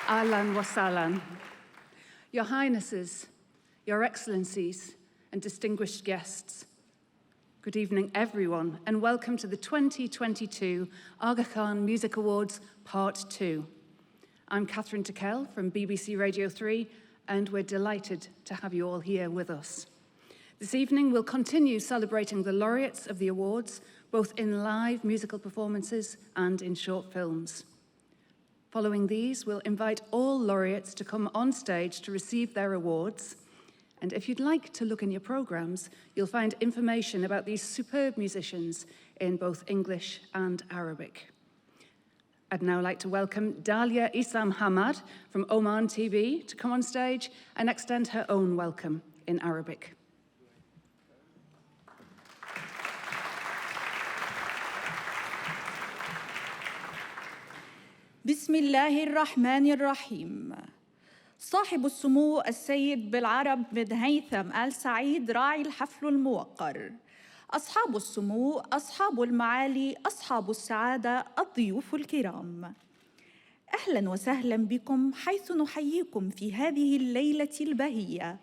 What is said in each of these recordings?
Ahlan wa sahlan. Your Highnesses, Your Excellencies, and distinguished guests, good evening, everyone, and welcome to the 2022 Aga Khan Music Awards Part 2. I'm Catherine Tickell from BBC Radio 3, and we're delighted to have you all here with us. This evening, we'll continue celebrating the laureates of the awards, both in live musical performances and in short films. Following these, we'll invite all laureates to come on stage to receive their awards. And if you'd like to look in your programmes, you'll find information about these superb musicians in both English and Arabic. I'd now like to welcome Dalia Isam Hamad from Oman TV to come on stage and extend her own welcome in Arabic. بسم الله الرحمن الرحيم. صاحب السمو السيد بالعرب بن هيثم آل سعيد راعي الحفل الموقر، أصحاب السمو، أصحاب المعالي، أصحاب السعادة، الضيوف الكرام، أهلاً وسهلاً بكم حيث نحييكم في هذه الليلة البهية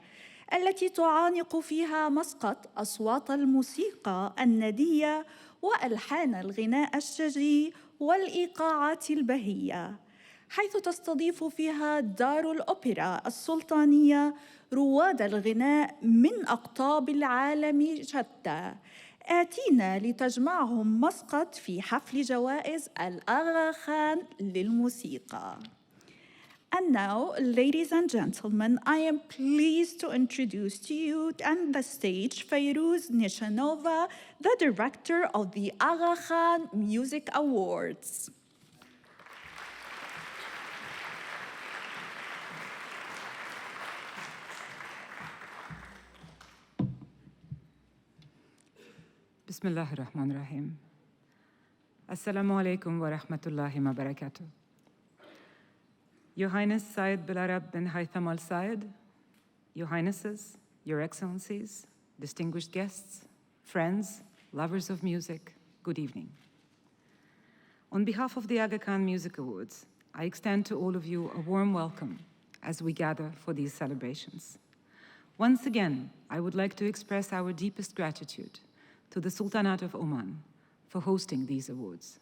التي تعانق فيها مسقط أصوات الموسيقى الندية وألحان الغناء الشجي والإيقاعات البهية، حيث تستضيف فيها دار الأوبرا السلطانية رواد الغناء من أقطاب العالم شتى، آتين لتجمعهم مسقط في حفل جوائز الآغا خان للموسيقى. And now, ladies and gentlemen, I am pleased to introduce to you on the stage Fayrouz Nishanova, the director of the Aga Khan Music Awards. Bismillah ar-Rahman ar-Rahim. Assalamu alaikum wa rahmatullahi wa barakatuh. Your Highness Syed Bilarab bin Haytham Al Syed, Your Highnesses, Your Excellencies, distinguished guests, friends, lovers of music, good evening. On behalf of the Aga Khan Music Awards, I extend to all of you a warm welcome as we gather for these celebrations. Once again, I would like to express our deepest gratitude to the Sultanate of Oman for hosting these awards.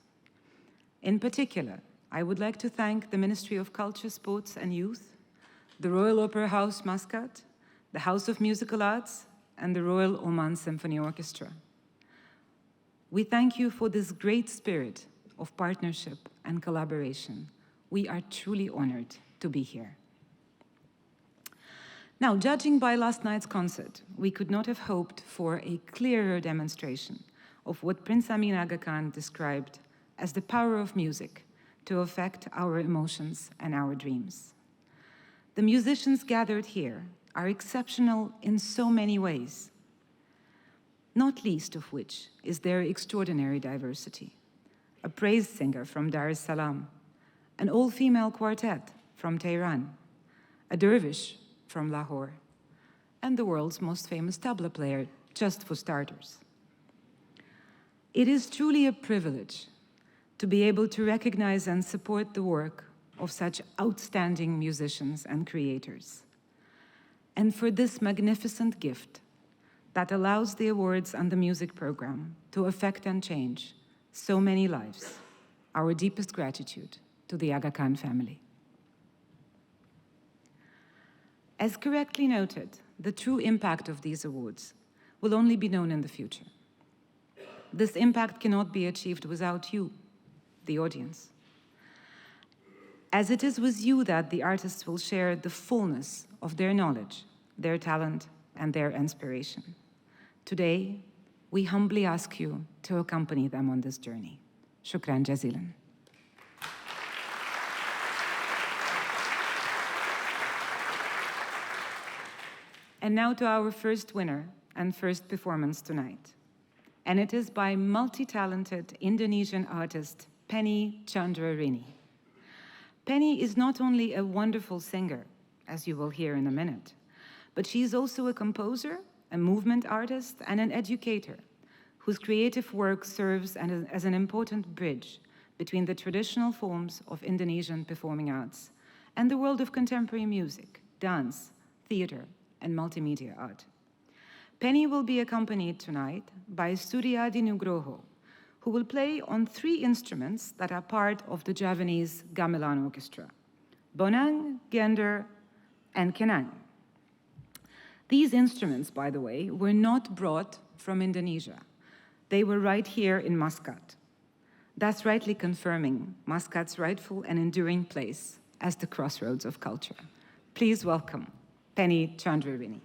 In particular, I would like to thank the Ministry of Culture, Sports and Youth, the Royal Opera House Muscat, the House of Musical Arts, and the Royal Oman Symphony Orchestra. We thank you for this great spirit of partnership and collaboration. We are truly honored to be here. Now, judging by last night's concert, we could not have hoped for a clearer demonstration of what Prince Amin Aga Khan described as the power of music to affect our emotions and our dreams. The musicians gathered here are exceptional in so many ways, not least of which is their extraordinary diversity. A praise singer from Dar es Salaam, an all-female quartet from Tehran, a dervish from Lahore, and the world's most famous tabla player, just for starters. It is truly a privilege to be able to recognize and support the work of such outstanding musicians and creators. And for this magnificent gift that allows the awards and the music program to affect and change so many lives, our deepest gratitude to the Aga Khan family. As correctly noted, the true impact of these awards will only be known in the future. This impact cannot be achieved without you, the audience, as it is with you that the artists will share the fullness of their knowledge, their talent, and their inspiration. Today, we humbly ask you to accompany them on this journey. Shukran jazilan. And now to our first winner and first performance tonight. And it is by multi-talented Indonesian artist Penny Chandrarini. Penny is not only a wonderful singer, as you will hear in a minute, but she is also a composer, a movement artist, and an educator whose creative work serves as an important bridge between the traditional forms of Indonesian performing arts and the world of contemporary music, dance, theater, and multimedia art. Penny will be accompanied tonight by Surya Di Nugroho, who will play on 3 instruments that are part of the Javanese gamelan orchestra: bonang, gender, and kenang. These instruments, by the way, were not brought from Indonesia. They were right here in Muscat, thus rightly confirming Muscat's rightful and enduring place as the crossroads of culture. Please welcome Penny Chandrarini.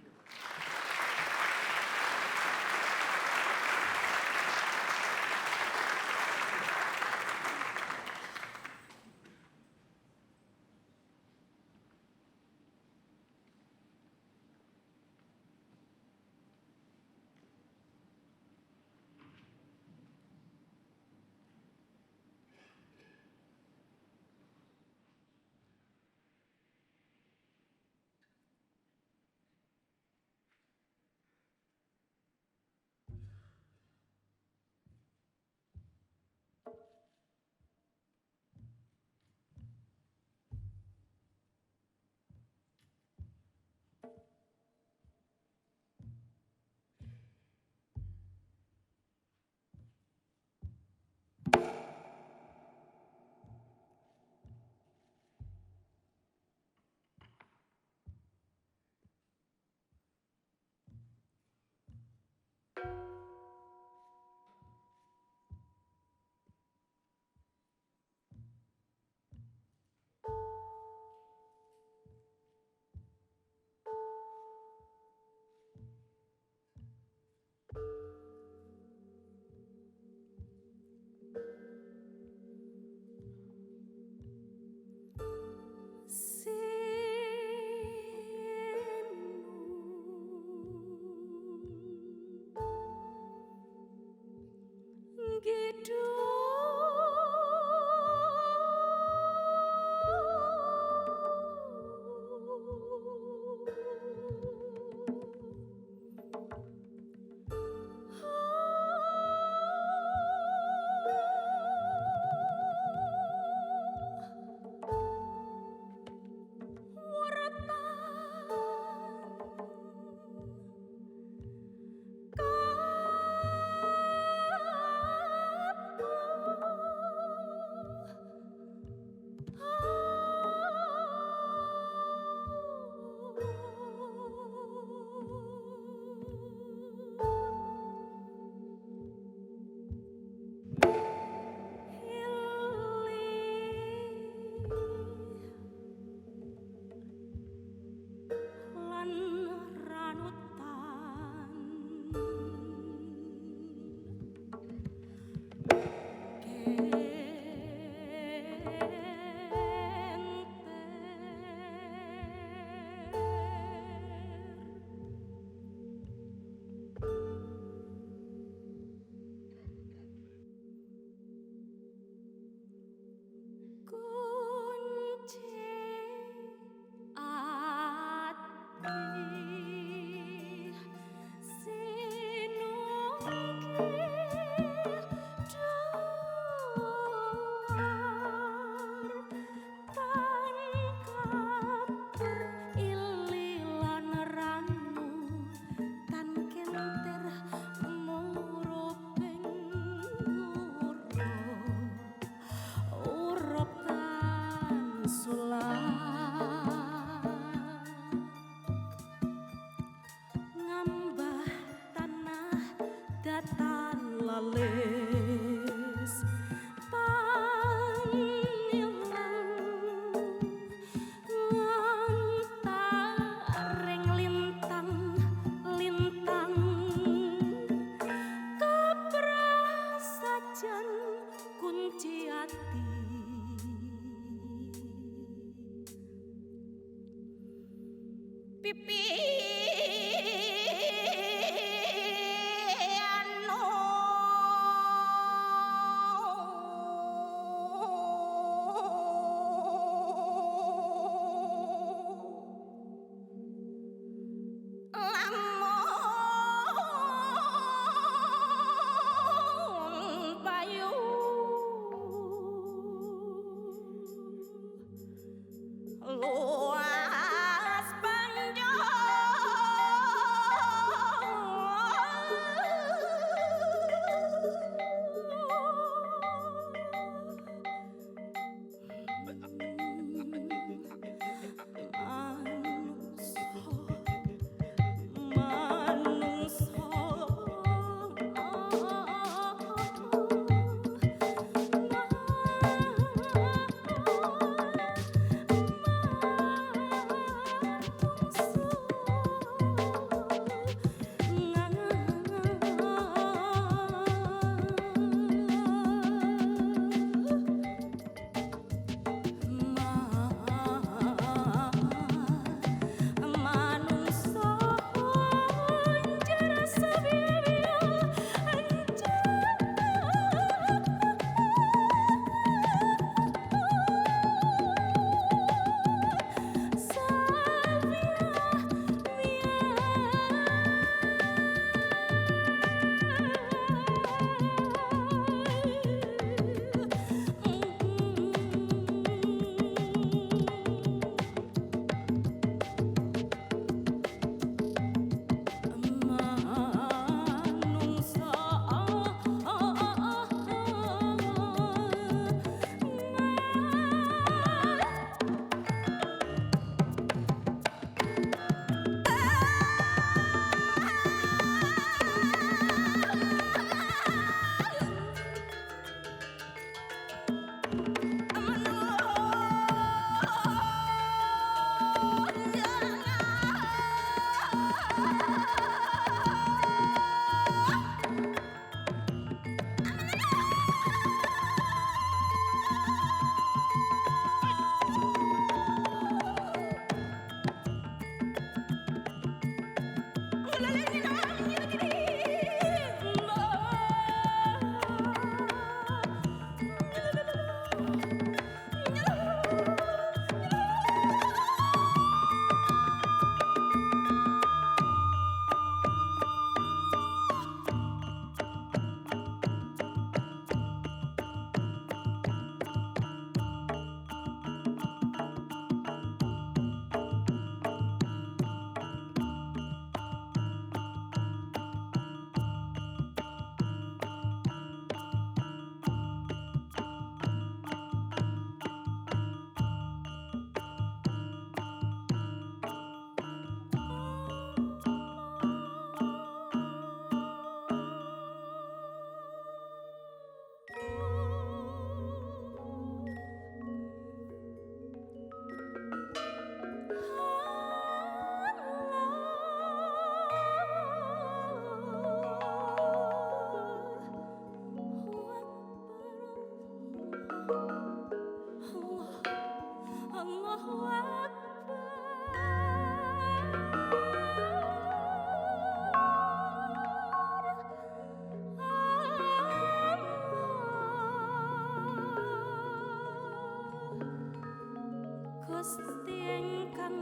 Gusti ingkang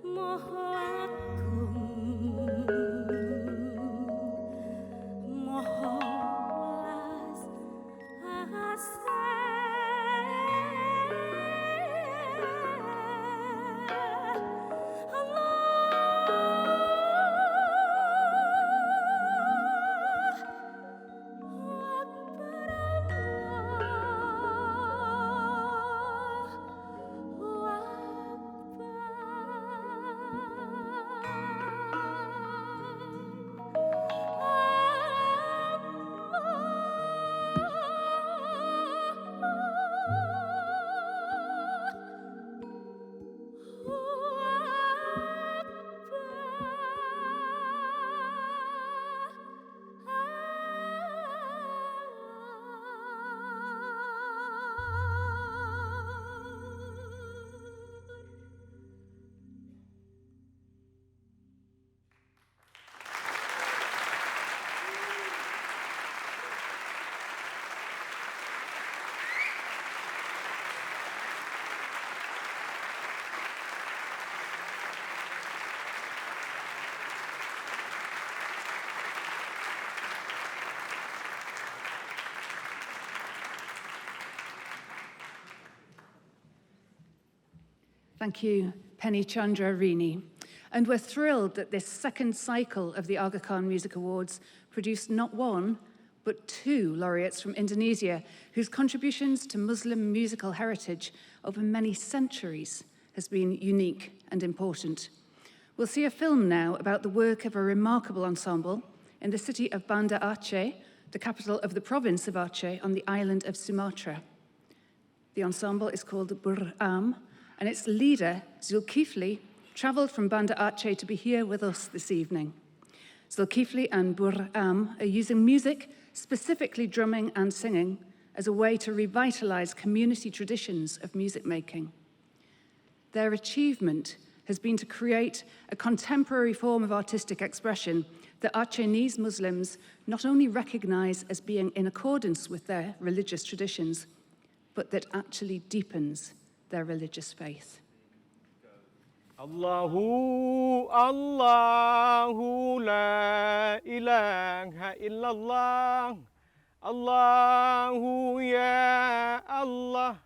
Maha Agung, Maha Welas Thank you, Penny Chandra Rini. And we're thrilled that this second cycle of the Aga Khan Music Awards produced not one, but two laureates from Indonesia whose contributions to Muslim musical heritage over many centuries has been unique and important. We'll see a film now about the work of a remarkable ensemble in the city of Banda Aceh, the capital of the province of Aceh on the island of Sumatra. The ensemble is called Buram, and its leader, Zulkifli, travelled from Banda Aceh to be here with us this evening. Zulkifli and Buram are using music, specifically drumming and singing, as a way to revitalise community traditions of music making. Their achievement has been to create a contemporary form of artistic expression that Acehese Muslims not only recognise as being in accordance with their religious traditions, but that actually deepens their religious faith. Allahu Allahu la ilaha illallah, Allahu ya Allah,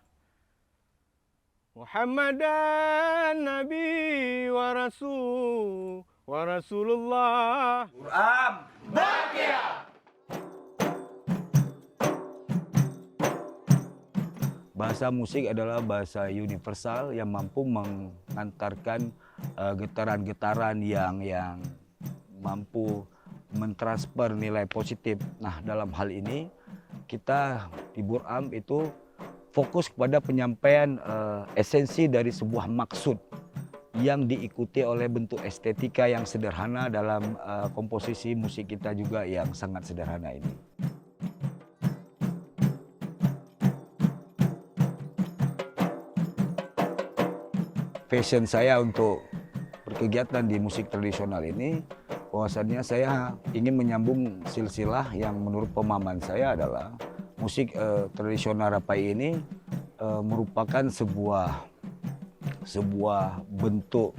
Muhammadan Nabi wa Rasulullah. Quran Bakia. Bahasa musik adalah bahasa universal yang mampu mengantarkan getaran-getaran yang mampu mentransfer nilai positif. Nah, dalam hal ini kita di Buram itu fokus kepada penyampaian esensi dari sebuah maksud yang diikuti oleh bentuk estetika yang sederhana dalam komposisi musik kita juga yang sangat sederhana ini. Passion saya untuk berkegiatan di musik tradisional ini, bahwasannya saya ingin menyambung silsilah yang menurut pemahaman saya adalah musik tradisional Rapai ini merupakan sebuah bentuk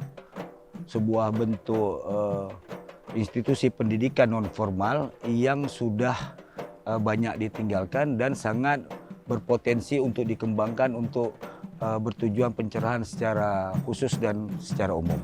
institusi pendidikan non formal yang sudah banyak ditinggalkan dan sangat berpotensi untuk dikembangkan untuk bertujuan pencerahan secara khusus dan secara umum.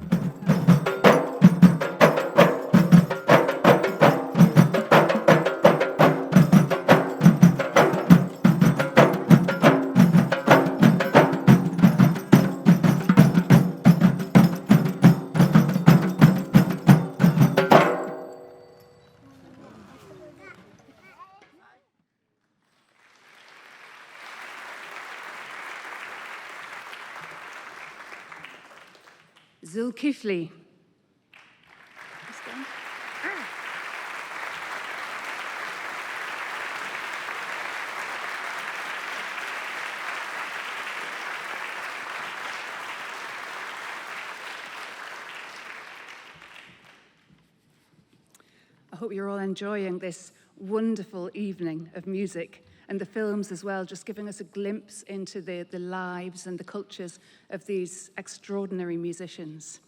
Zulkifli. I hope you're all enjoying this wonderful evening of music and the films as well, just giving us a glimpse into the lives and the cultures of these extraordinary musicians.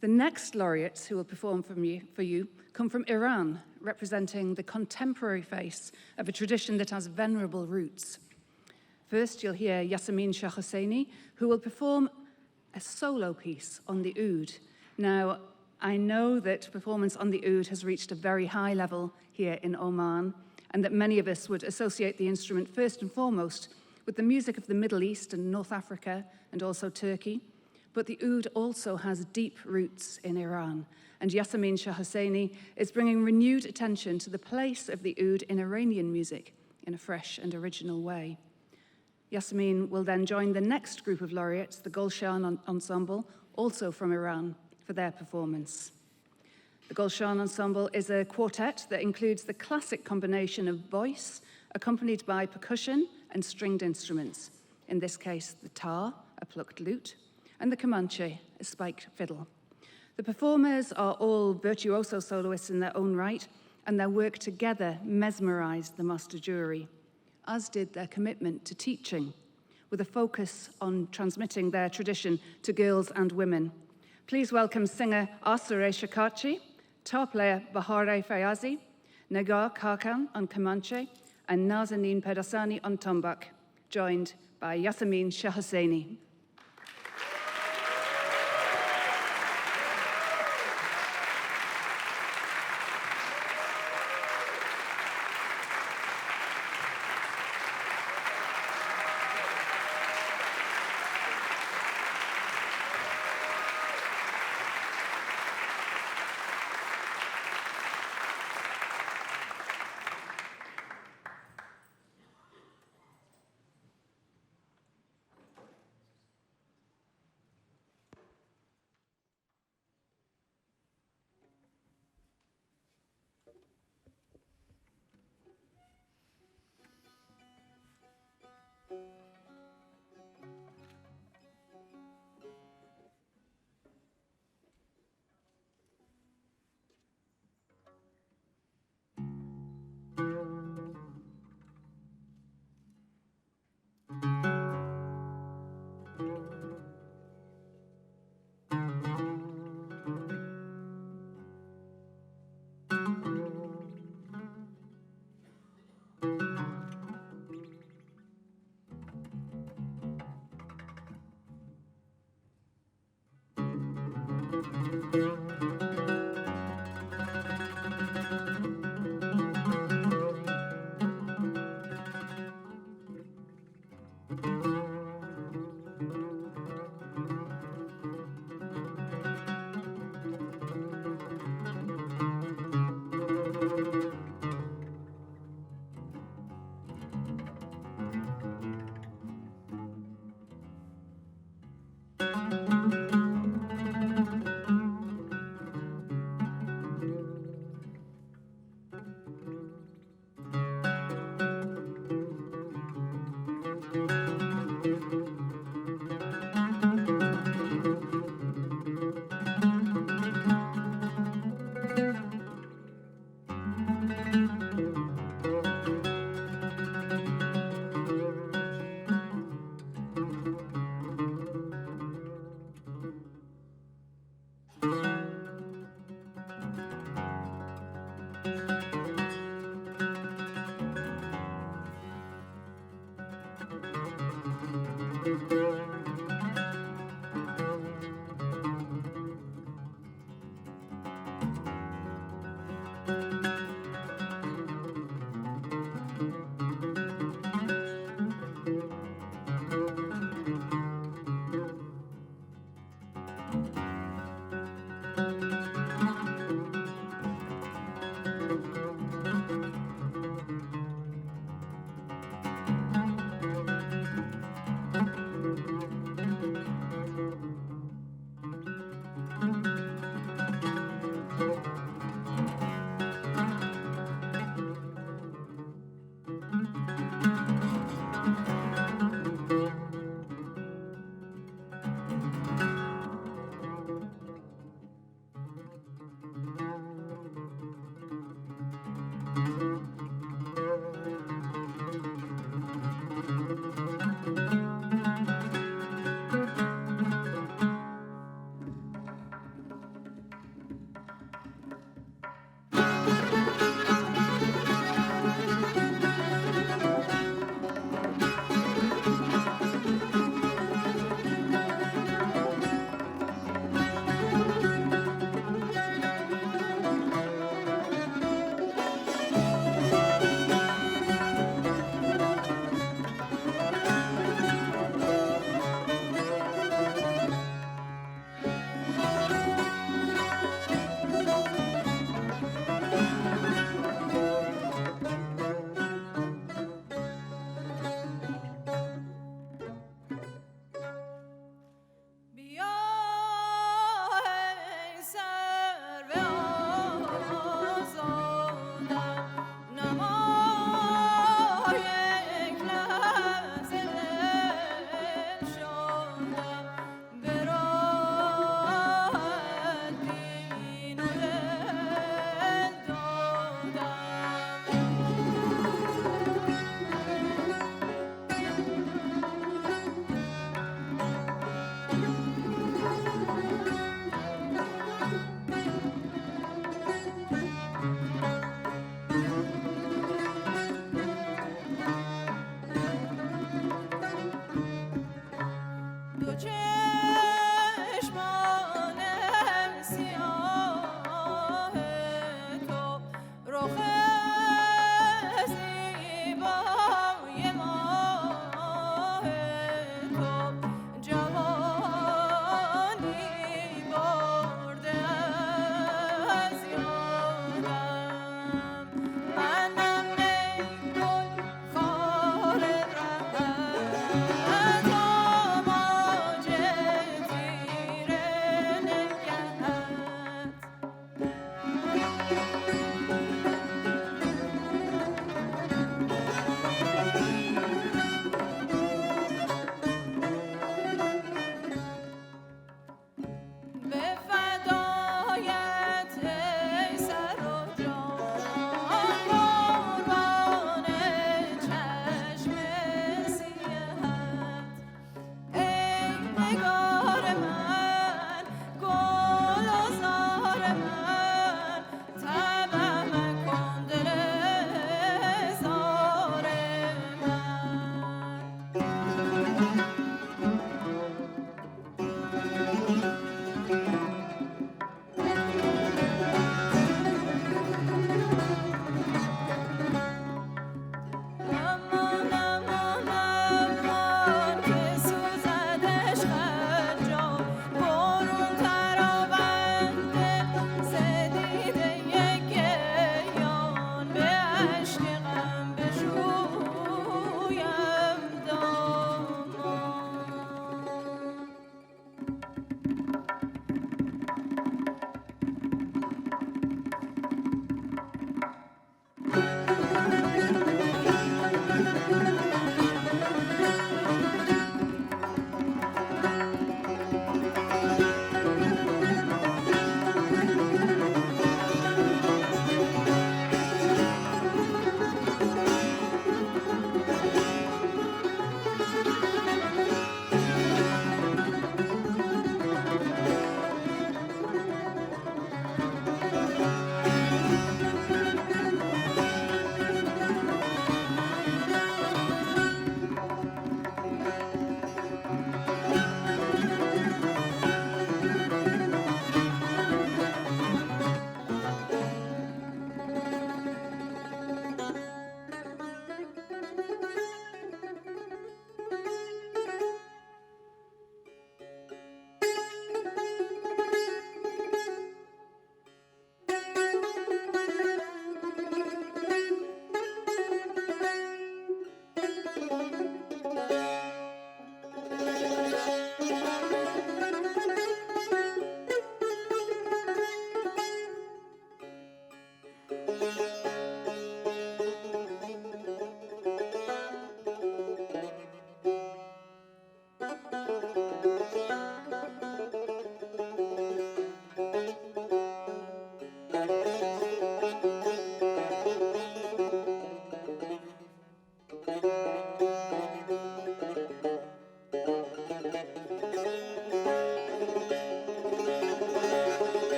The next laureates who will perform for you come from Iran, representing the contemporary face of a tradition that has venerable roots. First, you'll hear Yasamin Shah Hosseini, who will perform a solo piece on the oud. Now, I know that performance on the oud has reached a very high level here in Oman, and that many of us would associate the instrument first and foremost with the music of the Middle East and North Africa and also Turkey. But the oud also has deep roots in Iran, and Yasamin Shah Hosseini is bringing renewed attention to the place of the oud in Iranian music in a fresh and original way. Yasamin will then join the next group of laureates, the Gulshan Ensemble, also from Iran, for their performance. The Gulshan Ensemble is a quartet that includes the classic combination of voice accompanied by percussion and stringed instruments, in this case the tar, a plucked lute, and the kamanche, a spiked fiddle. The performers are all virtuoso soloists in their own right, and their work together mesmerized the master jury, as did their commitment to teaching, with a focus on transmitting their tradition to girls and women. Please welcome singer Asure Shakachi, tar player Bahare Fayazi, Nagar Karkan on kamanche, and Nazanin Pedasani on tombak, joined by Yasamin Shah Hosseini.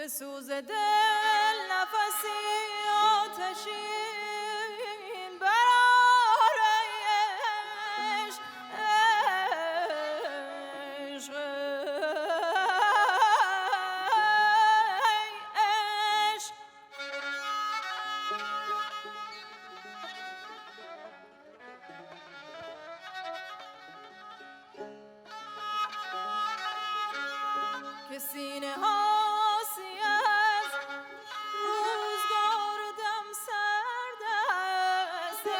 به سوز دل نفسی آتشین برآر ای عشق، عشق، ای عشق. که سینه ها سیه از روزگار و دم سرد است، ای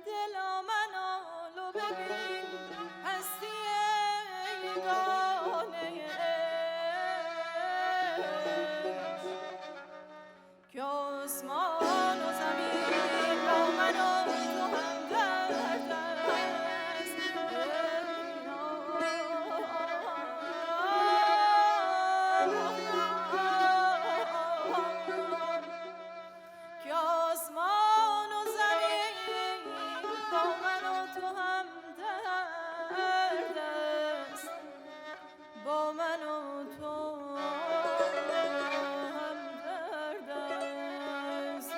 دلا منال و ببین هستی یگانه عشق، که آسمان و زمین با من و تو همدرد است. که آسمان و زمین با من و تو همدرد است، با من و تو همدرد است.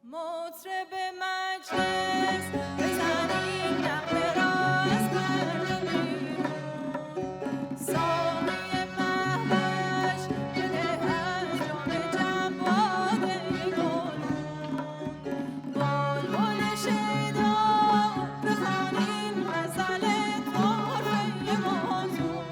مطرب مجلس بزنیم نغمه را از پرده بیرون، ساقی مهوش بده از جام جم باده گلگون، بلبل شیدا بخوانیم غزل طرفه موزون.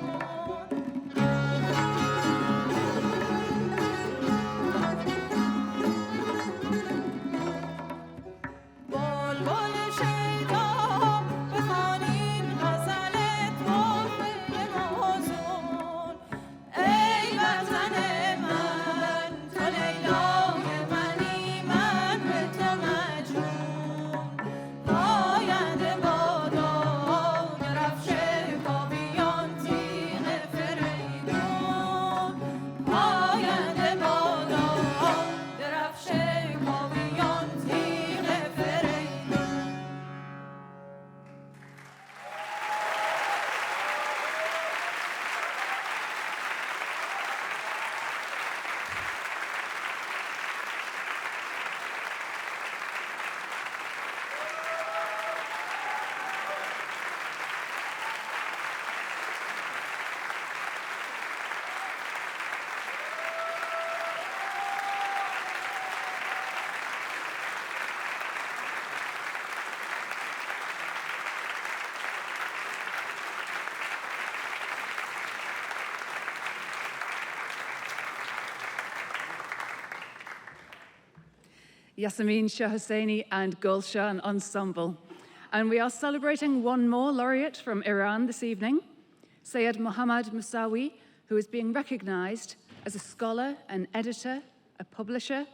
بلبل شیدا بخوانیم غزل طرفه موزون. ای وطن من تو لیلای منی، من به تو مجنون. پاینده بادا درفش کاویان تیغ فریدون، پاینده بادا درفش کاویان تیغ فریدون. Yasamin Shah Hosseini and Gulshan Ensemble. And we are celebrating one more laureate from Iran this evening, Syed Mohammad Musawi, who is being recognized as a scholar, an editor, a publisher,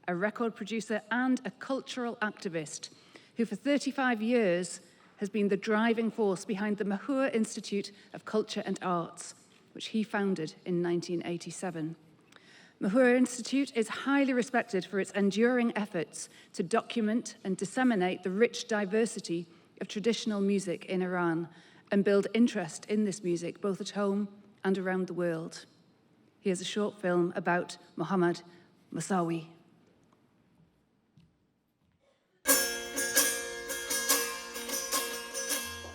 a record producer, and a cultural activist, who for 35 years has been the driving force behind the Mahur Institute of Culture and Arts, which he founded in 1987. Mahur Institute is highly respected for its enduring efforts to document and disseminate the rich diversity of traditional music in Iran and build interest in this music both at home and around the world. He has a short film about Mohammad Musawi.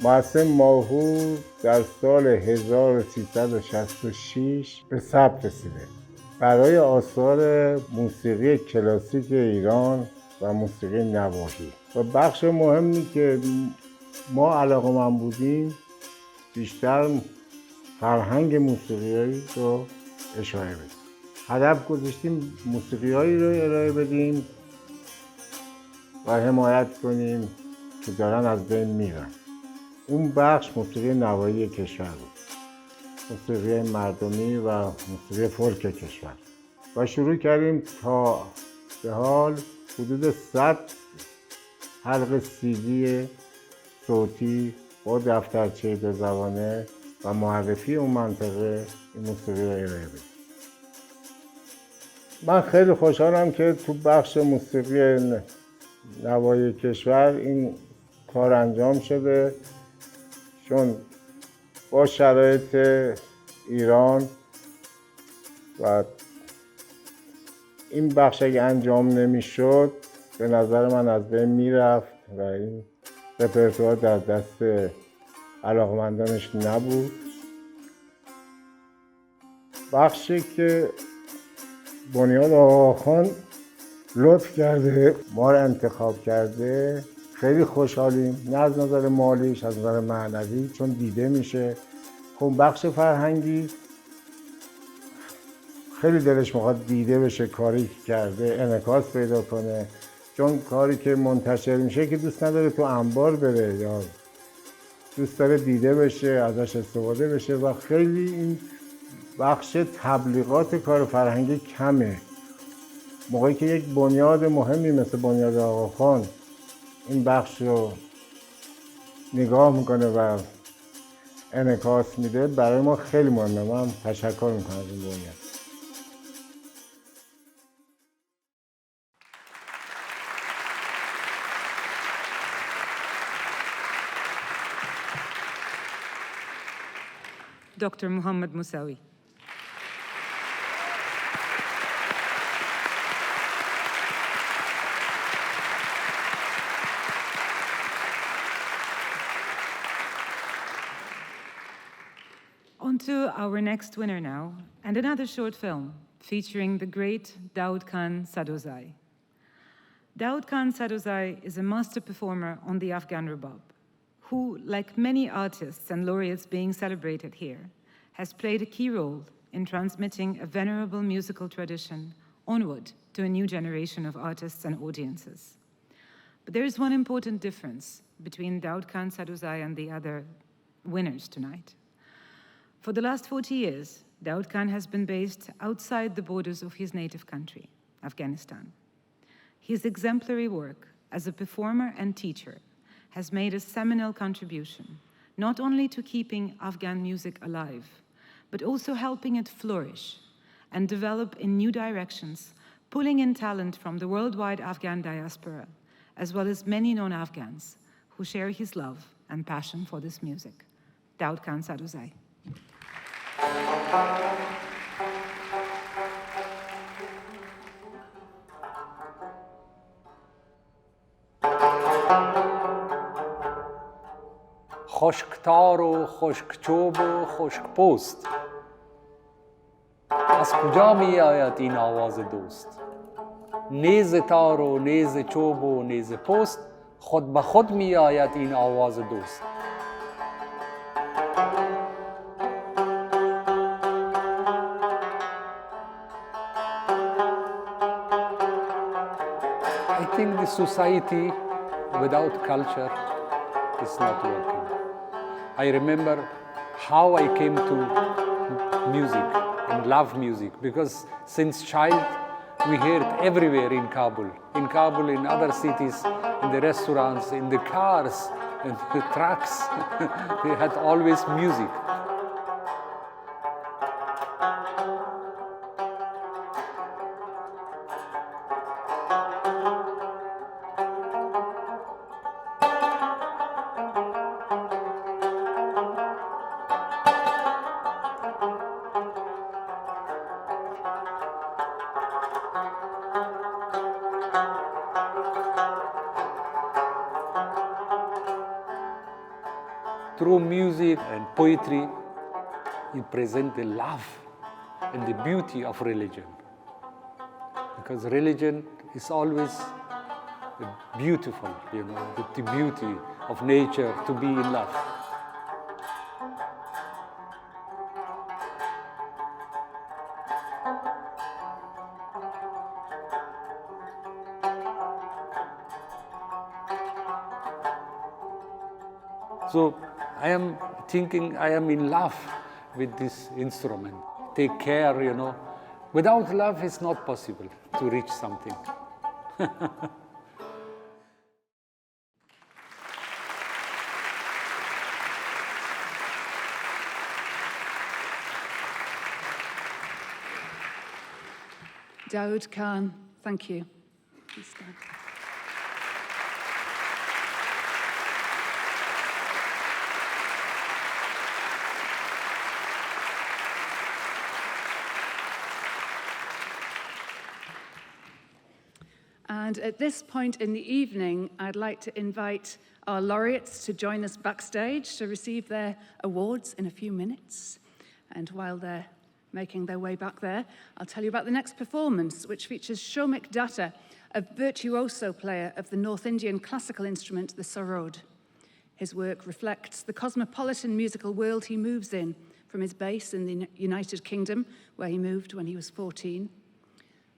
محسن ماهور در سال 1366 به ثبت رسیده. برای آثار موسیقی کلاسیک ایران و موسیقی نواحی و بخش مهمی که ما علاقه‌مند بودیم بیشتر فرهنگ موسیقیایی رو اشاره بدیم. هدف گذاشتیم موسیقیایی رو ارائه بدیم و حمایت کنیم که دارن از بین میرن. اون بخش موسیقی نواحی کشور بود، موسیقی مردمی و موسیقی فولک کشور و شروع کردیم تا به حال حدود 100 حلقه CD صوتی با دفترچه 2 زبانه و معرفی اون منطقه این موسیقی رو ارائه بدیم. من خیلی خوشحالم که تو بخش موسیقی نواحی کشور این کار انجام شده، چون با شرایط ایران و این بخش اگه انجام نمیشد به نظر من از بین میرفت و این رپرتوار در دست علاقمندانش نبود. بخشی که بنیاد آقاخان لطف کرده ما رو انتخاب کرده خیلی خوشحالیم، نه از نظر مالیش، از نظر معنوی، چون دیده میشه. خب بخش فرهنگی خیلی دلش میخواد دیده بشه، کاری که کرده انعکاس پیدا کنه، چون کاری که منتشر میشه که دوست نداره تو انبار بره یا دوست داره دیده بشه، ازش استفاده بشه و خیلی این بخش تبلیغات کار فرهنگی کمه. موقعی که یک بنیاد مهمی مثل بنیاد آقاخان این بخش رو نگاه میکنه و انعکاس میده، برای ما خیلی مهمه. من تشکر میکنم از این بنیاد. Dr. Muhammad Musawi. On to our next winner now, and another short film featuring the great Daoud Khan Sadozai. Daoud Khan Sadozai is a master performer on the Afghan Rebab, who, like many artists and laureates being celebrated here, has played a key role in transmitting a venerable musical tradition onward to a new generation of artists and audiences. But there is one important difference between Daoud Khan Sadozai and the other winners tonight. For the last 40 years, Daoud Khan has been based outside the borders of his native country, Afghanistan. His exemplary work as a performer and teacher has made a seminal contribution, not only to keeping Afghan music alive, but also helping it flourish and develop in new directions, pulling in talent from the worldwide Afghan diaspora, as well as many non-Afghans who share his love and passion for this music. Daoud Khan Sadozai. خشکتار و خشکچوب و خشکپوست، از کجا می آید این آواز دوست؟ نیز تار و نیز چوب و نیز پوست، خود به خود می آید این آواز دوست. I think the society without culture is not working. I remember how I came to music and love music, because since child we hear it everywhere in Kabul, in other cities, in the restaurants, in the cars, in the trucks. They had always music. Through music and poetry, you present the love and the beauty of religion. Because religion is always beautiful, the beauty of nature, to be in love. So I am thinking I am in love with this instrument. Take care, Without love, it's not possible to reach something. Daoud Khan, thank you. Please stand. And at this point in the evening, I'd like to invite our laureates to join us backstage to receive their awards in a few minutes. And while they're making their way back there, I'll tell you about the next performance, which features Shomik Datta, a virtuoso player of the North Indian classical instrument, the sarod. His work reflects the cosmopolitan musical world he moves in, from his base in the United Kingdom, where he moved when he was 14.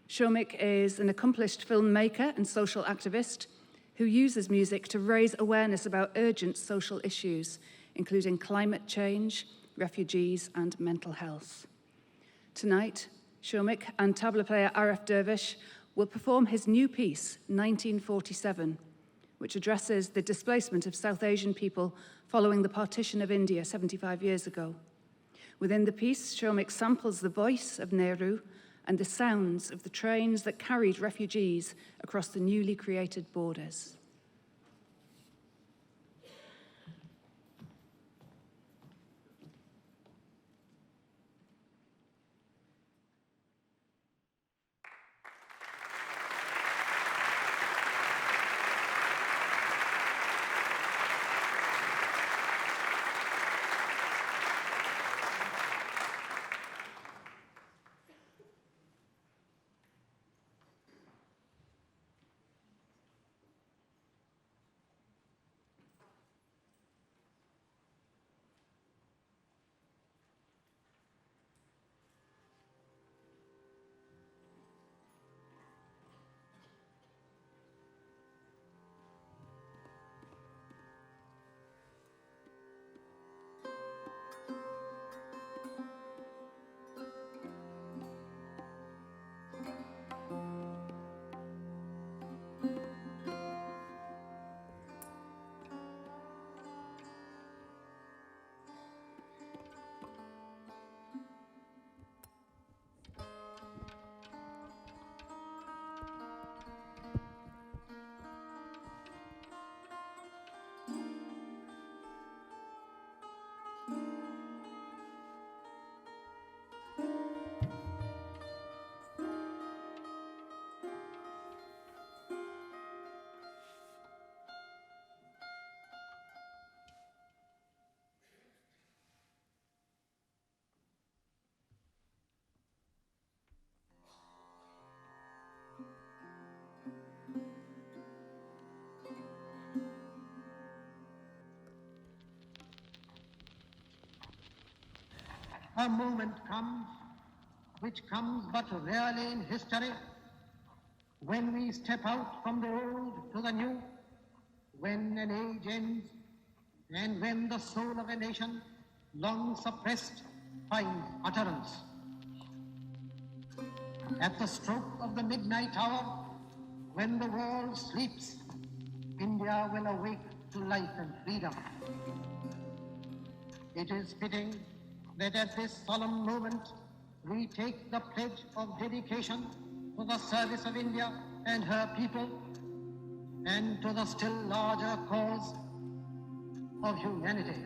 Shomik is an accomplished filmmaker and social activist who uses music to raise awareness about urgent social issues, including climate change, refugees, and mental health. Tonight, Shomik and tabla player Arif Dervish will perform his new piece, 1947, which addresses the displacement of South Asian people following the partition of India 75 years ago. Within the piece, Shomik samples the voice of Nehru and the sounds of the trains that carried refugees across the newly created borders. A moment comes, which comes but rarely in history, when we step out from the old to the new, when an age ends, and when the soul of a nation, long suppressed, finds utterance. At the stroke of the midnight hour, when the world sleeps, India will awake to life and freedom. It is fitting that at this solemn moment, we take the pledge of dedication to the service of India and her people, and to the still larger cause of humanity.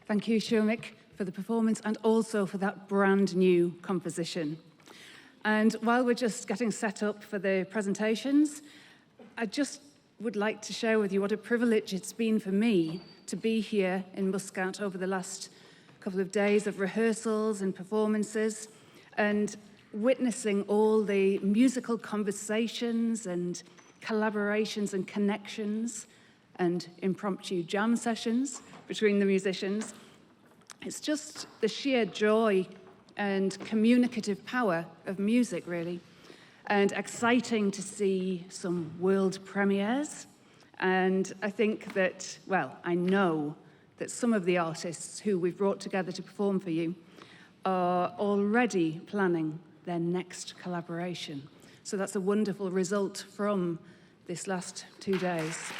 Thank you, Shomik, for the performance and also for that brand new composition. And while we're just getting set up for the presentations, I just would like to share with you what a privilege it's been for me to be here in Muscat over the last couple of days of rehearsals and performances and witnessing all the musical conversations and collaborations and connections and impromptu jam sessions between the musicians. It's just the sheer joy and communicative power of music, really, and exciting to see some world premieres. And I think that, well, I know that some of the artists who we've brought together to perform for you are already planning their next collaboration. So that's a wonderful result from this last 2 days.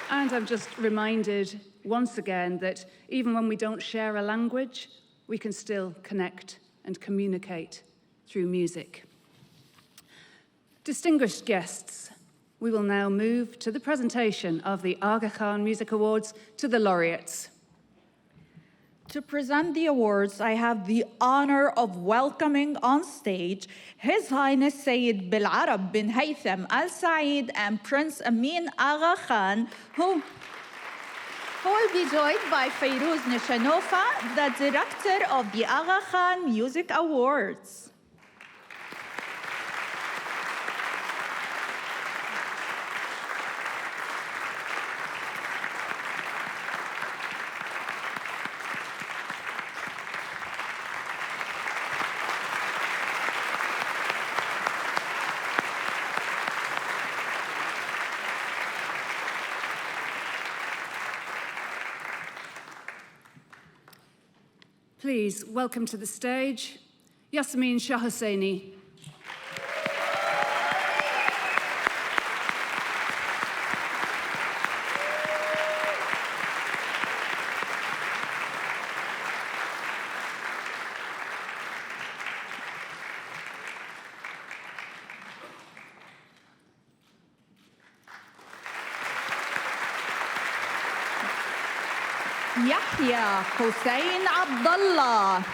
And I'm just reminded once again that even when we don't share a language, we can still connect and communicate through music. Distinguished guests, we will now move to the presentation of the Aga Khan Music Awards to the laureates. To present the awards, I have the honor of welcoming on stage His Highness Sayyid Bil'Arab bin Haytham Al Saeed and Prince Amin Aga Khan, who will be joined by Fayrouz Nishanofa, the director of the Aga Khan Music Awards. Please welcome to the stage Yasmin Shah Hosseini. Yahya Hussein Abdullah.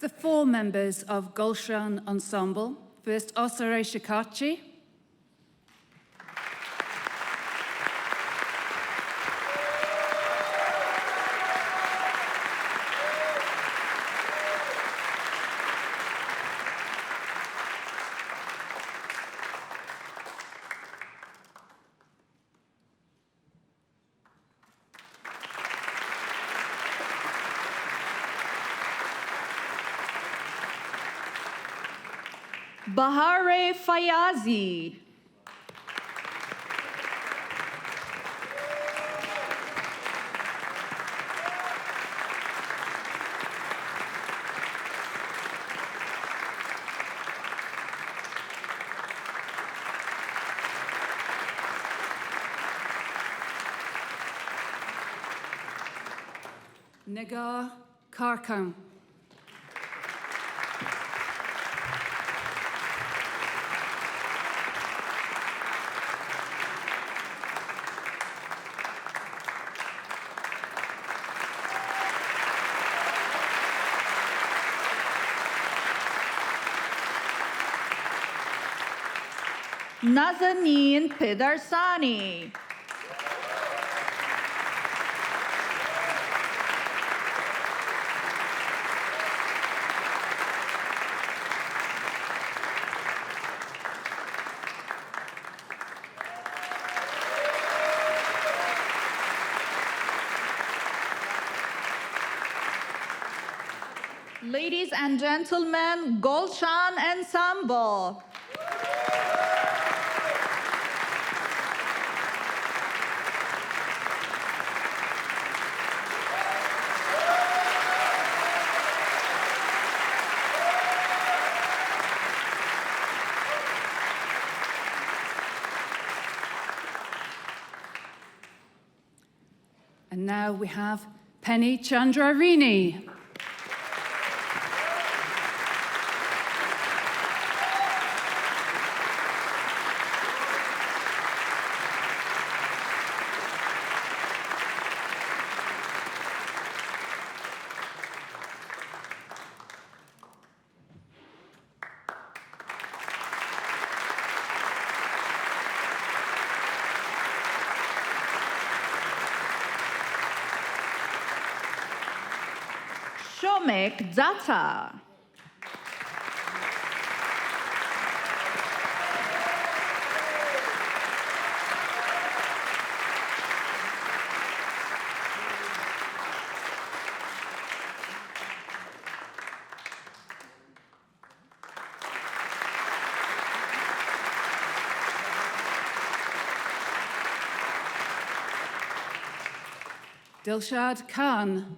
The 4 members of Gulshan Ensemble. First, Osare Shikachi. Bahare Fayazi. Nagar Karkam. Nazanin Pidarsani. Ladies and gentlemen, Gulshan Ensemble. And now we have Penny Chandrarini. Shomek Datta. Dilshad Khan.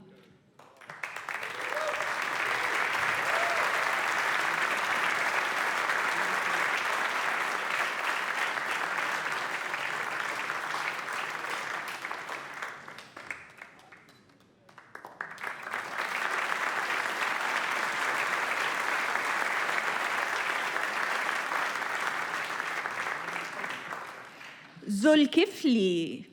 Zulkifli.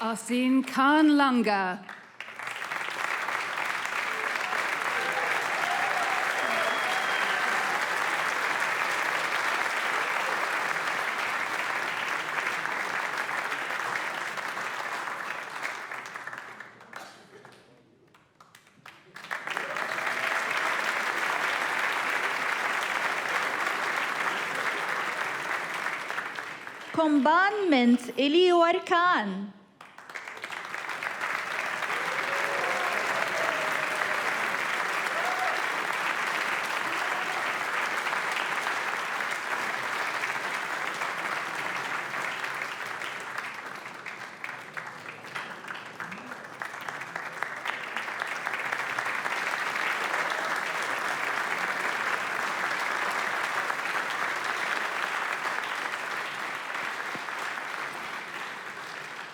Arsene Khan Langa. Combined Ili Warkan.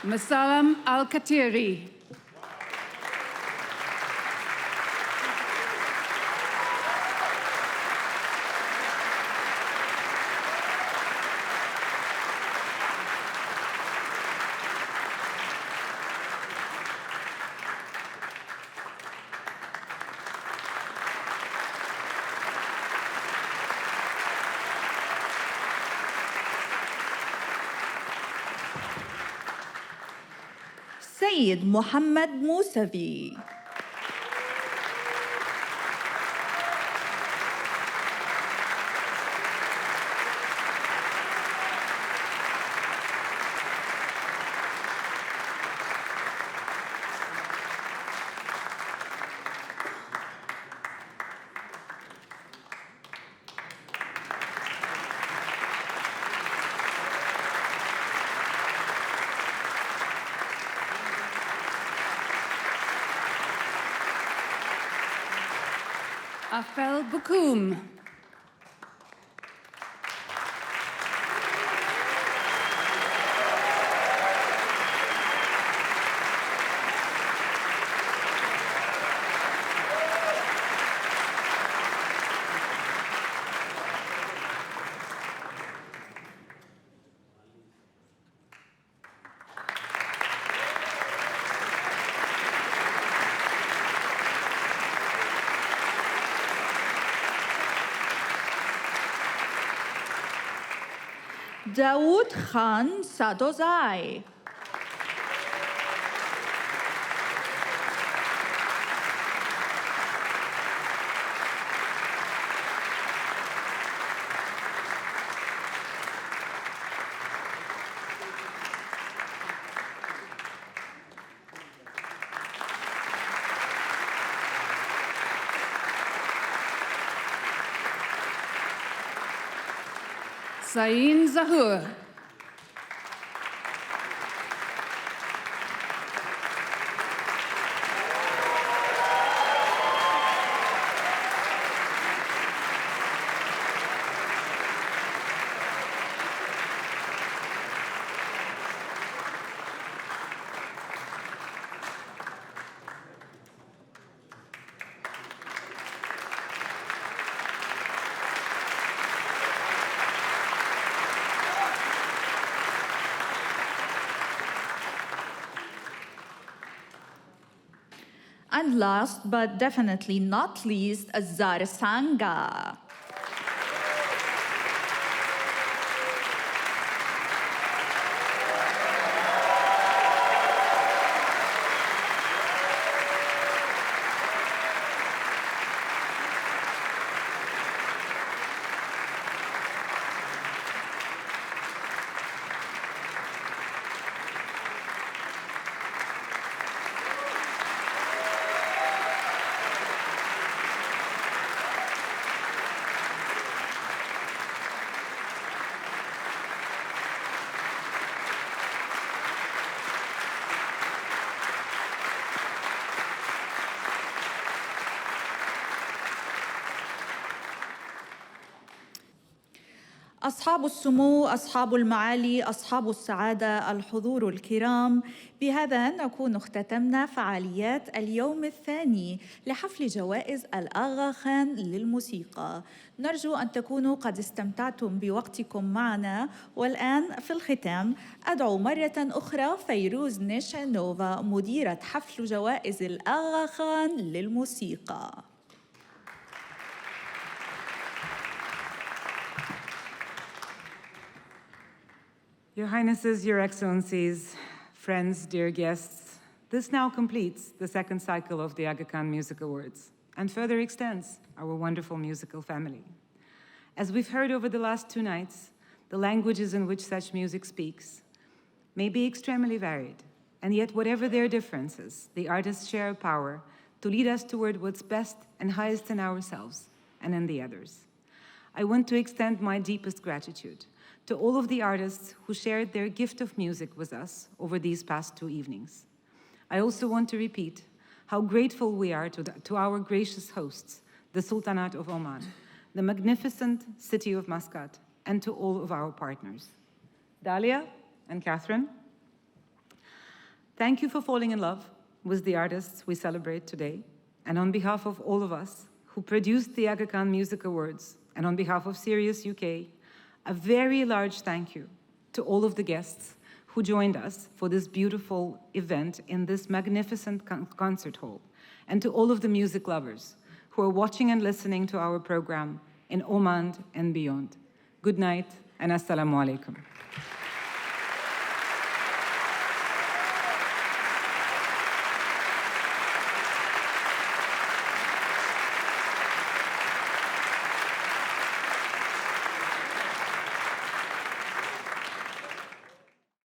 Masalam Al-Katiri. سيد محمد موسوي. Afel Bukum. Daoud Khan Sadozai. Sain Zahur. And last but definitely not least, Zara Sanga. أصحاب السمو، أصحاب المعالي، أصحاب السعادة، الحضور الكرام، بهذا نكون اختتمنا فعاليات اليوم الثاني لحفل جوائز الآغا خان للموسيقى. نرجو أن تكونوا قد استمتعتم بوقتكم معنا، والآن في الختام أدعو مرة أخرى فيروز نيشانوفا مديرة حفل جوائز الآغا خان للموسيقى. Your Highnesses, Your Excellencies, friends, dear guests, this now completes the second cycle of the Aga Khan Music Awards and further extends our wonderful musical family. As we've heard over the last 2 nights, the languages in which such music speaks may be extremely varied, and yet whatever their differences, the artists share a power to lead us toward what's best and highest in ourselves and in the others. I want to extend my deepest gratitude to all of the artists who shared their gift of music with us over these past 2 evenings. I also want to repeat how grateful we are to our gracious hosts, the Sultanate of Oman, the magnificent city of Muscat, and to all of our partners. Dalia and Catherine, thank you for falling in love with the artists we celebrate today. And on behalf of all of us who produced the Aga Khan Music Awards, and on behalf of Sirius UK, a very large thank you to all of the guests who joined us for this beautiful event in this magnificent concert hall, and to all of the music lovers who are watching and listening to our program in Oman and beyond. Good night and assalamu alaikum.